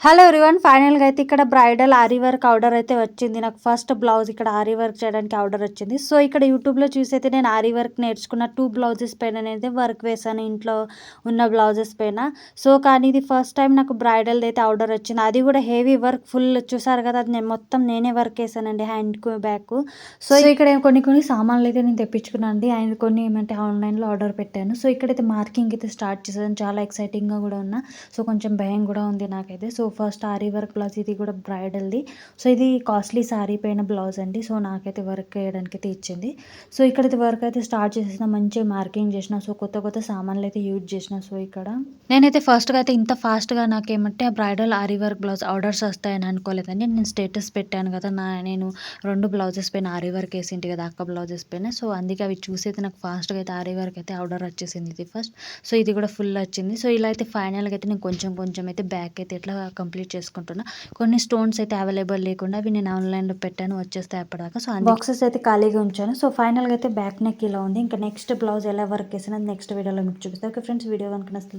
Hello everyone. ఫైనల్‌గా అయితే ఇక్కడ బ్రైడల్ ఆరి వర్క్ ఆర్డర్ అయితే వచ్చింది. నాకు ఫస్ట్ బ్లౌజ్ ఇక్కడ ఆరి వర్క్ చేయడానికి ఆర్డర్ వచ్చింది. సో, ఇక్కడ యూట్యూబ్‌లో చూసైతే నేను ఆరి వర్క్ నేర్చుకున్న 2 బ్లౌజెస్ పైననైతే వర్క్ వేశాను ఇంట్లో ఉన్న బ్లౌజెస్ పైన. సో, కానీ ఇది ఫస్ట్ టైం నాకు బ్రైడల్‌దైతే ఆర్డర్ వచ్చింది. అది కూడా హెవీ వర్క్ ఫుల్ చూసారు కదా! అది నేను మొత్తం నేనే వర్క్ ఏసానండి హ్యాండ్‌కు, బ్యాక్‌కు. సో, ఇక్కడ కొన్ని సామాన్లయితే నేను తెప్పించుకున్నాను అండి. అండ్ కొన్ని ఏమంటే ఆన్‌లైన్‌లో ఆర్డర్ పెట్టాను. సో, ఇక్కడైతే మార్కింగ్ అయితే స్టార్ట్ చేశాను. చాలా ఎక్సైటింగ్‌గా కూడా ఉన్నా. సో, కొంచెం భయం కూడా ఉంది నాకైతే. సో, ఫస్ట్ ఆరి వర్క్ బ్లౌజ్ ఇది కూడా బ్రైడల్‌ది. సో, ఇది కాస్ట్‌లీ సారీ పైన బ్లౌజ్ అండి. సో, నాకైతే వర్క్ ఏయడానికైతే ఇచ్చింది. సో, ఇక్కడైతే వర్క్ అయితే స్టార్ట్ చేసేసిన. మంచిగా మార్కింగ్ చేసిన. సో, కొత్త సామాన్లయితే యూజ్ చేసిన. సో, ఇక్కడ నేనైతే ఫస్ట్‌గా అయితే ఇంత ఫాస్ట్‌గా నాకేమంటే బ్రైడల్ ఆరి వర్క్ బ్లౌజ్ ఆర్డర్స్ వస్తాయని అనుకోలేదండి. నేను స్టేటస్ పెట్టాను కదా! నేను 2 బ్లౌజెస్ పైన ఆరి వర్క్ ఏసింటి కదా! అక్క బ్లౌజెస్ పైన. సో, అందుకే అవి చూసైతే నాకు ఫాస్ట్‌గా అయితే ఆరి వర్క్ అయితే ఆర్డర్ వచ్చేసింది ఇది ఫస్ట్. సో, ఇది కూడా ఫుల్ వచ్చింది. సో, ఇలా అయితే ఫైనల్‌గా అయితే నేను కొంచెం అయితే బ్యాక్ అయితే ఇట్లా కంప్లీట్ చేసుకుంటున్నా. కొన్ని స్టోన్స్ అయితే అవైలబుల్ లేకుండా అవి నేను ఆన్‌లైన్‌లో పెట్టాను, వచ్చేస్తాయి అప్పటిదాకా. సో, బాక్సెస్ అయితే ఖాళీగా ఉంచాను. సో, ఫైనల్‌గా అయితే బ్యాక్ నెక్ ఇలా ఉంది. ఇంకా నెక్స్ట్ బ్లౌజ్ ఎలా వర్క్ ఏసానో నెక్స్ట్ వీడియోలో మీకు చూపిస్తాను. ఓకే ఫ్రెండ్స్, వీడియో కనుక నచ్చితే